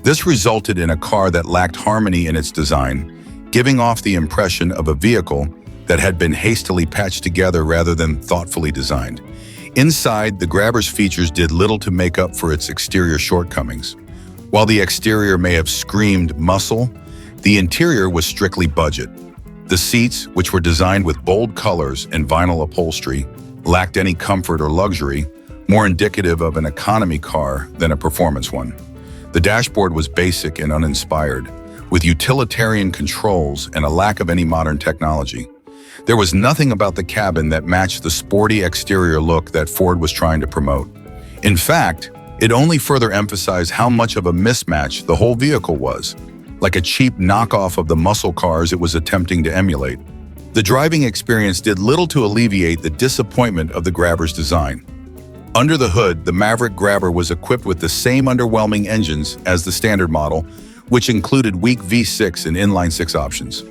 This resulted in a car that lacked harmony in its design, giving off the impression of a vehicle that had been hastily patched together rather than thoughtfully designed. Inside, the Grabber's features did little to make up for its exterior shortcomings. While the exterior may have screamed muscle, the interior was strictly budget. The seats, which were designed with bold colors and vinyl upholstery, lacked any comfort or luxury, more indicative of an economy car than a performance one. The dashboard was basic and uninspired, with utilitarian controls and a lack of any modern technology. There was nothing about the cabin that matched the sporty exterior look that Ford was trying to promote. In fact, it only further emphasized how much of a mismatch the whole vehicle was, like a cheap knockoff of the muscle cars it was attempting to emulate. The driving experience did little to alleviate the disappointment of the Grabber's design. Under the hood, the Maverick Grabber was equipped with the same underwhelming engines as the standard model, which included weak V6 and inline-six options.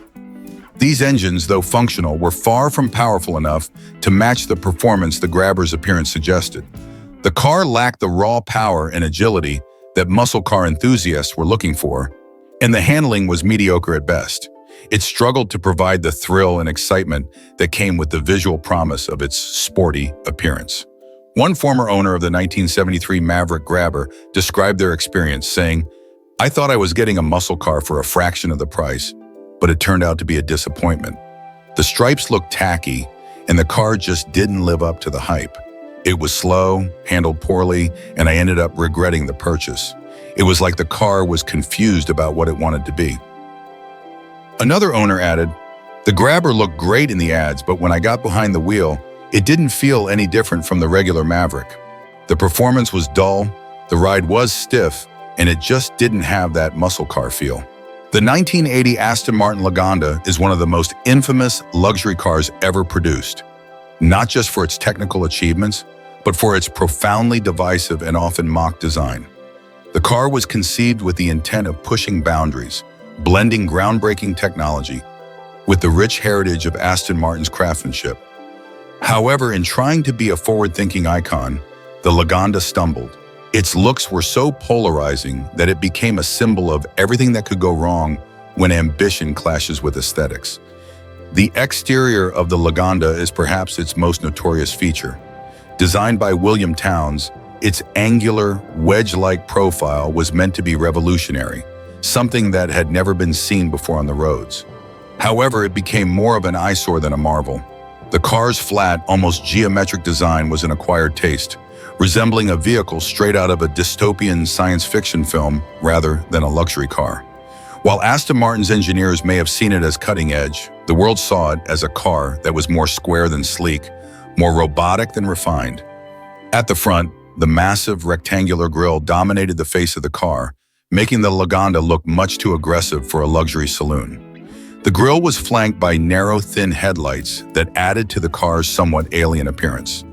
These engines, though functional, were far from powerful enough to match the performance the Grabber's appearance suggested. The car lacked the raw power and agility that muscle car enthusiasts were looking for, and the handling was mediocre at best. It struggled to provide the thrill and excitement that came with the visual promise of its sporty appearance. One former owner of the 1973 Maverick Grabber described their experience, saying, "I thought I was getting a muscle car for a fraction of the price, but it turned out to be a disappointment. The stripes looked tacky, and the car just didn't live up to the hype. It was slow, handled poorly, and I ended up regretting the purchase. It was like the car was confused about what it wanted to be." Another owner added, "The Grabber looked great in the ads, but when I got behind the wheel, it didn't feel any different from the regular Maverick. The performance was dull, the ride was stiff, and it just didn't have that muscle car feel." The 1980 Aston Martin Lagonda is one of the most infamous luxury cars ever produced, not just for its technical achievements, but for its profoundly divisive and often mocked design. The car was conceived with the intent of pushing boundaries, blending groundbreaking technology with the rich heritage of Aston Martin's craftsmanship. However, in trying to be a forward-thinking icon, the Lagonda stumbled. Its looks were so polarizing that it became a symbol of everything that could go wrong when ambition clashes with aesthetics. The exterior of the Lagonda is perhaps its most notorious feature. Designed by William Townes, its angular, wedge-like profile was meant to be revolutionary, something that had never been seen before on the roads. However, it became more of an eyesore than a marvel. The car's flat, almost geometric design was an acquired taste, resembling a vehicle straight out of a dystopian science fiction film rather than a luxury car. While Aston Martin's engineers may have seen it as cutting edge, the world saw it as a car that was more square than sleek, more robotic than refined. At the front, the massive rectangular grille dominated the face of the car, making the Lagonda look much too aggressive for a luxury saloon. The grille was flanked by narrow, thin headlights that added to the car's somewhat alien appearance.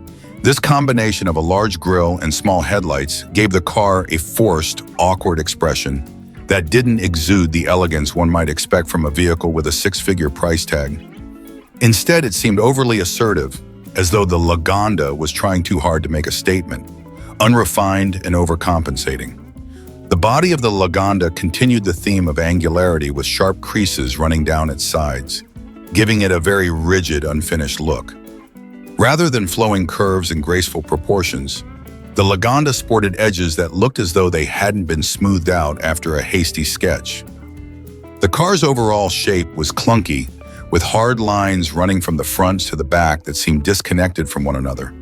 This combination of a large grille and small headlights gave the car a forced, awkward expression that didn't exude the elegance one might expect from a vehicle with a six-figure price tag. Instead, it seemed overly assertive, as though the Lagonda was trying too hard to make a statement, unrefined and overcompensating. The body of the Lagonda continued the theme of angularity with sharp creases running down its sides, giving it a very rigid, unfinished look. Rather than flowing curves and graceful proportions, the Lagonda sported edges that looked as though they hadn't been smoothed out after a hasty sketch. The car's overall shape was clunky, with hard lines running from the front to the back that seemed disconnected from one another.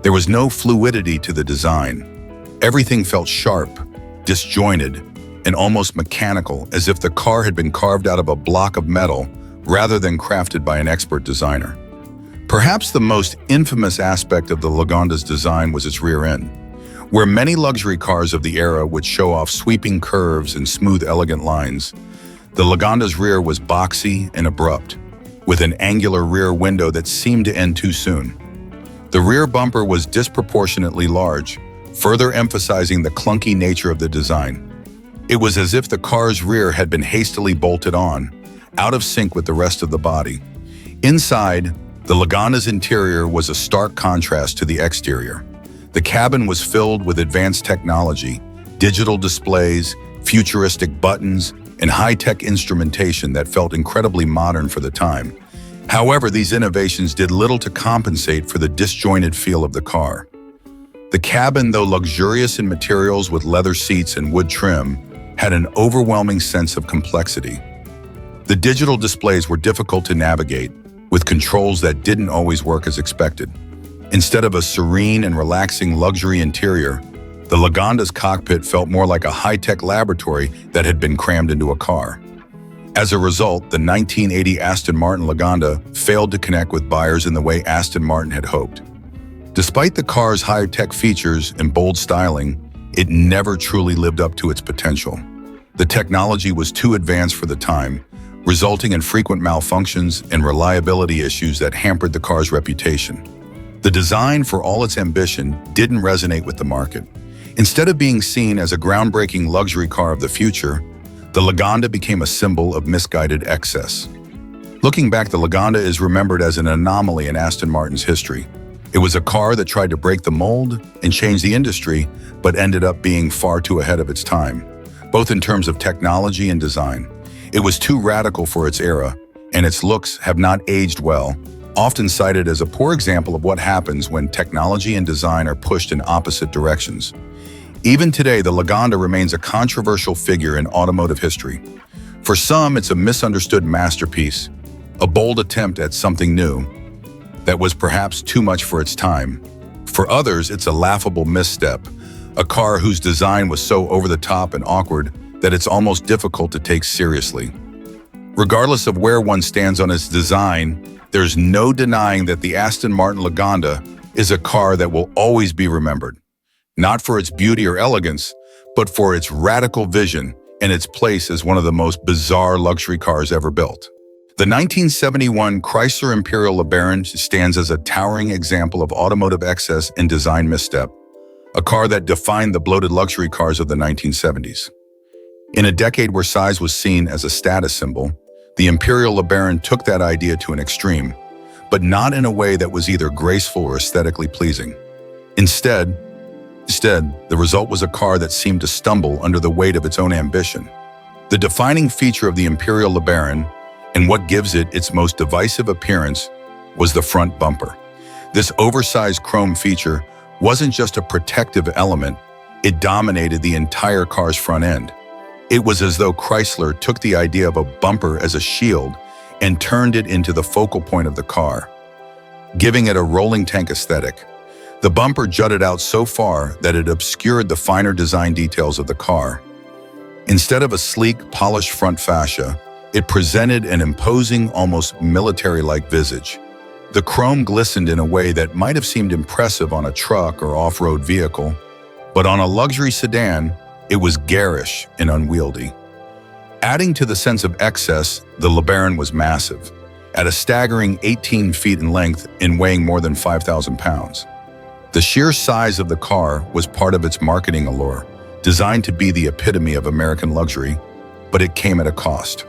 There was no fluidity to the design. Everything felt sharp, disjointed, and almost mechanical, as if the car had been carved out of a block of metal rather than crafted by an expert designer. Perhaps the most infamous aspect of the Lagonda's design was its rear end. Where many luxury cars of the era would show off sweeping curves and smooth, elegant lines, the Lagonda's rear was boxy and abrupt, with an angular rear window that seemed to end too soon. The rear bumper was disproportionately large, further emphasizing the clunky nature of the design. It was as if the car's rear had been hastily bolted on, out of sync with the rest of the body. Inside, the Lagonda's interior was a stark contrast to the exterior. The cabin was filled with advanced technology, digital displays, futuristic buttons, and high-tech instrumentation that felt incredibly modern for the time. However, these innovations did little to compensate for the disjointed feel of the car. The cabin, though luxurious in materials with leather seats and wood trim, had an overwhelming sense of complexity. The digital displays were difficult to navigate, with controls that didn't always work as expected. Instead of a serene and relaxing luxury interior, the Lagonda's cockpit felt more like a high-tech laboratory that had been crammed into a car. As a result, the 1980 Aston Martin Lagonda failed to connect with buyers in the way Aston Martin had hoped. Despite the car's high-tech features and bold styling, it never truly lived up to its potential. The technology was too advanced for the time, resulting in frequent malfunctions and reliability issues that hampered the car's reputation. The design, for all its ambition, didn't resonate with the market. Instead of being seen as a groundbreaking luxury car of the future, the Lagonda became a symbol of misguided excess. Looking back, the Lagonda is remembered as an anomaly in Aston Martin's history. It was a car that tried to break the mold and change the industry, but ended up being far too ahead of its time, both in terms of technology and design. It was too radical for its era, and its looks have not aged well, often cited as a poor example of what happens when technology and design are pushed in opposite directions. Even today, the Lagonda remains a controversial figure in automotive history. For some, it's a misunderstood masterpiece, a bold attempt at something new that was perhaps too much for its time. For others, it's a laughable misstep, a car whose design was so over the top and awkward that it's almost difficult to take seriously. Regardless of where one stands on its design, there's no denying that the Aston Martin Lagonda is a car that will always be remembered, not for its beauty or elegance, but for its radical vision and its place as one of the most bizarre luxury cars ever built. The 1971 Chrysler Imperial LeBaron stands as a towering example of automotive excess and design misstep, a car that defined the bloated luxury cars of the 1970s. In a decade where size was seen as a status symbol, the Imperial LeBaron took that idea to an extreme, but not in a way that was either graceful or aesthetically pleasing. Instead, Instead, the result was a car that seemed to stumble under the weight of its own ambition. The defining feature of the Imperial LeBaron, and what gives it its most divisive appearance, was the front bumper. This oversized chrome feature wasn't just a protective element, it dominated the entire car's front end. It was as though Chrysler took the idea of a bumper as a shield and turned it into the focal point of the car, giving it a rolling tank aesthetic. The bumper jutted out so far that it obscured the finer design details of the car. Instead of a sleek, polished front fascia, it presented an imposing, almost military-like visage. The chrome glistened in a way that might have seemed impressive on a truck or off-road vehicle, but on a luxury sedan, it was garish and unwieldy. Adding to the sense of excess, the LeBaron was massive, at a staggering 18 feet in length and weighing more than 5,000 pounds. The sheer size of the car was part of its marketing allure, designed to be the epitome of American luxury, but it came at a cost.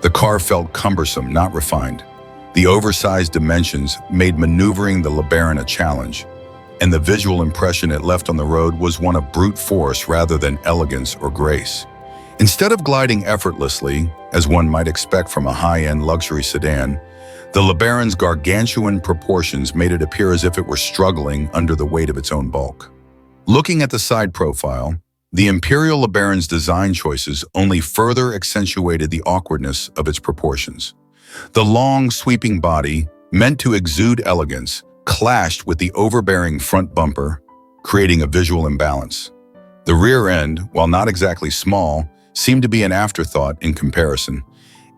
The car felt cumbersome, not refined. The oversized dimensions made maneuvering the LeBaron a challenge, and the visual impression it left on the road was one of brute force rather than elegance or grace. Instead of gliding effortlessly, as one might expect from a high-end luxury sedan, the LeBaron's gargantuan proportions made it appear as if it were struggling under the weight of its own bulk. Looking at the side profile, the Imperial LeBaron's design choices only further accentuated the awkwardness of its proportions. The long, sweeping body, meant to exude elegance, clashed with the overbearing front bumper, creating a visual imbalance. The rear end, while not exactly small, seemed to be an afterthought in comparison,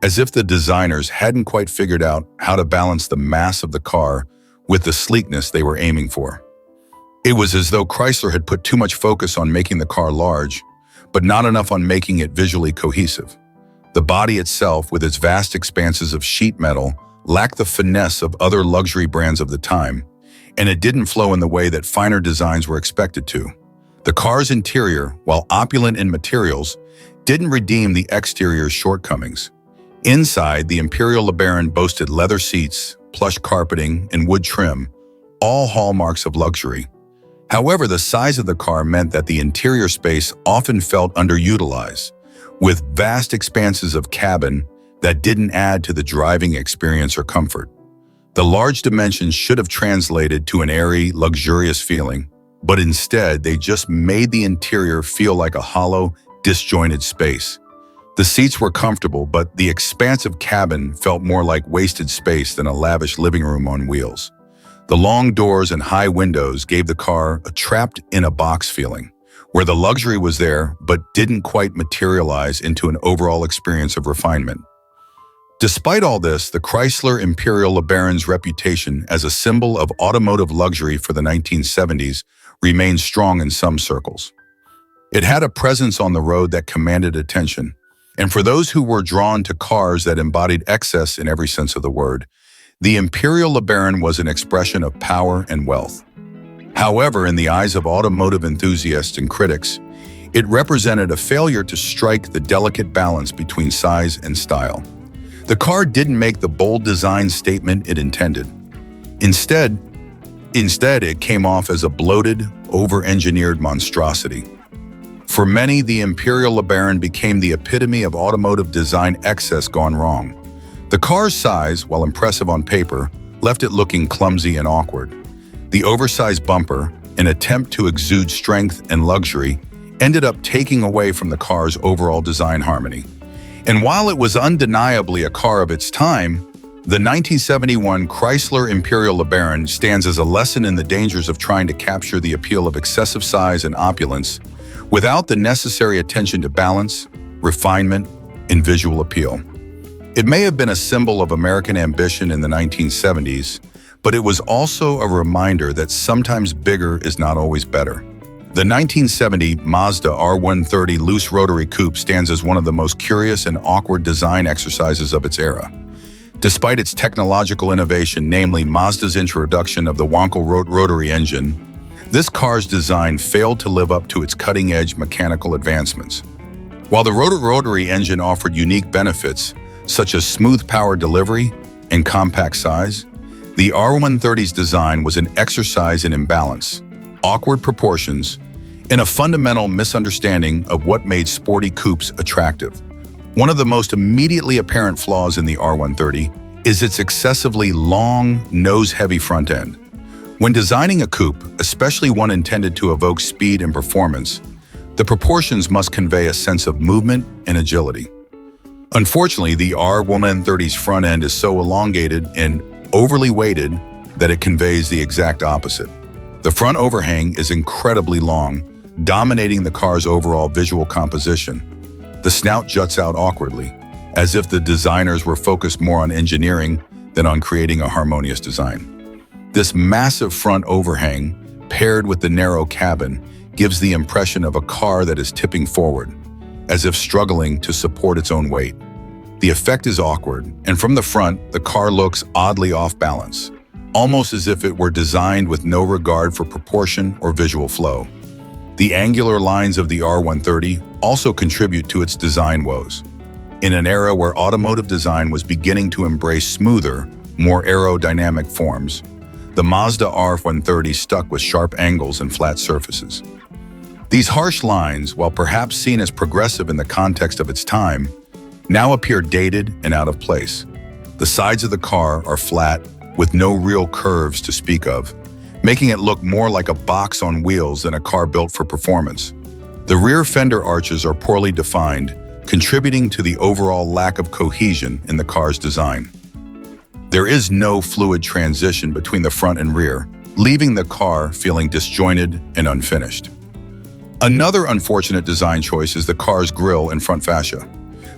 as if the designers hadn't quite figured out how to balance the mass of the car with the sleekness they were aiming for. It was as though Chrysler had put too much focus on making the car large, but not enough on making it visually cohesive. The body itself, with its vast expanses of sheet metal, lacked the finesse of other luxury brands of the time, and it didn't flow in the way that finer designs were expected to. The car's interior, while opulent in materials, didn't redeem the exterior's shortcomings. Inside, the Imperial LeBaron boasted leather seats, plush carpeting, and wood trim, all hallmarks of luxury. However, the size of the car meant that the interior space often felt underutilized, with vast expanses of cabin that didn't add to the driving experience or comfort. The large dimensions should have translated to an airy, luxurious feeling, but instead they just made the interior feel like a hollow, disjointed space. The seats were comfortable, but the expansive cabin felt more like wasted space than a lavish living room on wheels. The long doors and high windows gave the car a trapped-in-a-box feeling, where the luxury was there but didn't quite materialize into an overall experience of refinement. Despite all this, the Chrysler Imperial LeBaron's reputation as a symbol of automotive luxury for the 1970s remained strong in some circles. It had a presence on the road that commanded attention, and for those who were drawn to cars that embodied excess in every sense of the word, the Imperial LeBaron was an expression of power and wealth. However, in the eyes of automotive enthusiasts and critics, it represented a failure to strike the delicate balance between size and style. The car didn't make the bold design statement it intended. Instead, it came off as a bloated, over-engineered monstrosity. For many, the Imperial LeBaron became the epitome of automotive design excess gone wrong. The car's size, while impressive on paper, left it looking clumsy and awkward. The oversized bumper, an attempt to exude strength and luxury, ended up taking away from the car's overall design harmony. And while it was undeniably a car of its time, the 1971 Chrysler Imperial LeBaron stands as a lesson in the dangers of trying to capture the appeal of excessive size and opulence without the necessary attention to balance, refinement, and visual appeal. It may have been a symbol of American ambition in the 1970s, but it was also a reminder that sometimes bigger is not always better. The 1970 Mazda R130 loose rotary coupe stands as one of the most curious and awkward design exercises of its era. Despite its technological innovation, namely Mazda's introduction of the Wankel rotary engine, this car's design failed to live up to its cutting-edge mechanical advancements. While the rotary engine offered unique benefits, such as smooth power delivery and compact size, the R130's design was an exercise in imbalance, awkward proportions, and a fundamental misunderstanding of what made sporty coupes attractive. One of the most immediately apparent flaws in the R130 is its excessively long, nose-heavy front end. When designing a coupe, especially one intended to evoke speed and performance, the proportions must convey a sense of movement and agility. Unfortunately, the R130's front end is so elongated and overly weighted that it conveys the exact opposite. The front overhang is incredibly long, dominating the car's overall visual composition. The snout juts out awkwardly, as if the designers were focused more on engineering than on creating a harmonious design. This massive front overhang, paired with the narrow cabin, gives the impression of a car that is tipping forward, as if struggling to support its own weight. The effect is awkward, and from the front, the car looks oddly off balance, almost as if it were designed with no regard for proportion or visual flow. The angular lines of the R130 also contribute to its design woes. In an era where automotive design was beginning to embrace smoother, more aerodynamic forms, the Mazda R130 stuck with sharp angles and flat surfaces. These harsh lines, while perhaps seen as progressive in the context of its time, now appear dated and out of place. The sides of the car are flat, with no real curves to speak of, making it look more like a box on wheels than a car built for performance. The rear fender arches are poorly defined, contributing to the overall lack of cohesion in the car's design. There is no fluid transition between the front and rear, leaving the car feeling disjointed and unfinished. Another unfortunate design choice is the car's grille and front fascia.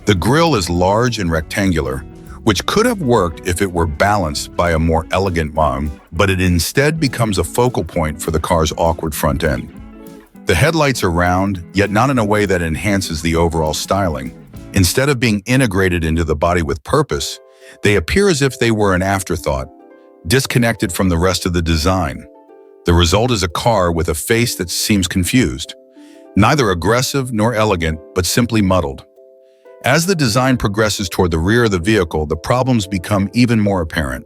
The grille is large and rectangular, which could have worked if it were balanced by a more elegant wing, but it instead becomes a focal point for the car's awkward front end. The headlights are round, yet not in a way that enhances the overall styling. Instead of being integrated into the body with purpose, they appear as if they were an afterthought, disconnected from the rest of the design. The result is a car with a face that seems confused, neither aggressive nor elegant, but simply muddled. As the design progresses toward the rear of the vehicle, the problems become even more apparent.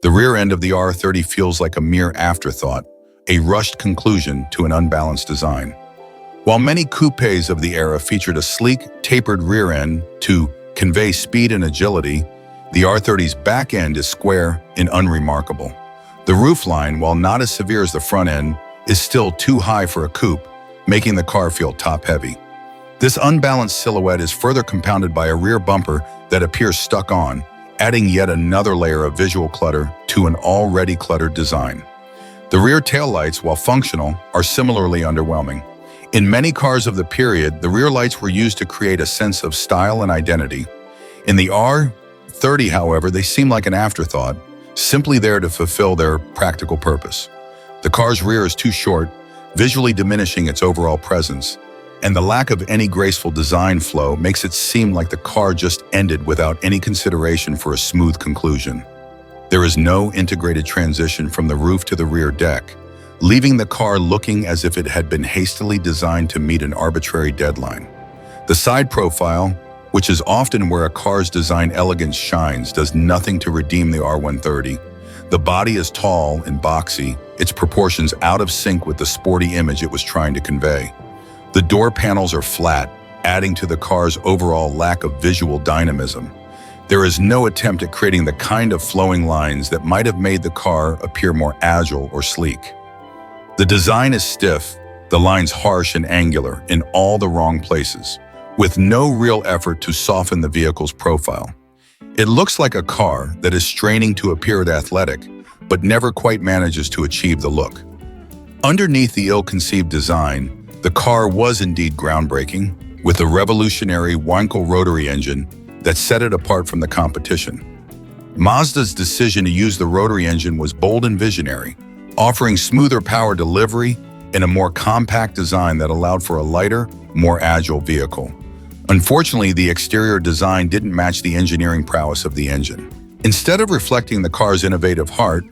The rear end of the R30 feels like a mere afterthought, a rushed conclusion to an unbalanced design. While many coupes of the era featured a sleek, tapered rear end to convey speed and agility, the R30's back end is square and unremarkable. The roofline, while not as severe as the front end, is still too high for a coupe, making the car feel top-heavy. This unbalanced silhouette is further compounded by a rear bumper that appears stuck on, adding yet another layer of visual clutter to an already cluttered design. The rear taillights, while functional, are similarly underwhelming. In many cars of the period, the rear lights were used to create a sense of style and identity. In the R30, however, they seem like an afterthought, simply there to fulfill their practical purpose. The car's rear is too short, visually diminishing its overall presence, and the lack of any graceful design flow makes it seem like the car just ended without any consideration for a smooth conclusion. There is no integrated transition from the roof to the rear deck, leaving the car looking as if it had been hastily designed to meet an arbitrary deadline. The side profile, which is often where a car's design elegance shines, does nothing to redeem the R130. The body is tall and boxy, its proportions out of sync with the sporty image it was trying to convey. The door panels are flat, adding to the car's overall lack of visual dynamism. There is no attempt at creating the kind of flowing lines that might have made the car appear more agile or sleek. The design is stiff, the lines harsh and angular in all the wrong places, with no real effort to soften the vehicle's profile. It looks like a car that is straining to appear athletic, but never quite manages to achieve the look. Underneath the ill-conceived design, the car was indeed groundbreaking, with a revolutionary Wankel rotary engine that set it apart from the competition. Mazda's decision to use the rotary engine was bold and visionary, offering smoother power delivery and a more compact design that allowed for a lighter, more agile vehicle. Unfortunately, the exterior design didn't match the engineering prowess of the engine. Instead of reflecting the car's innovative heart,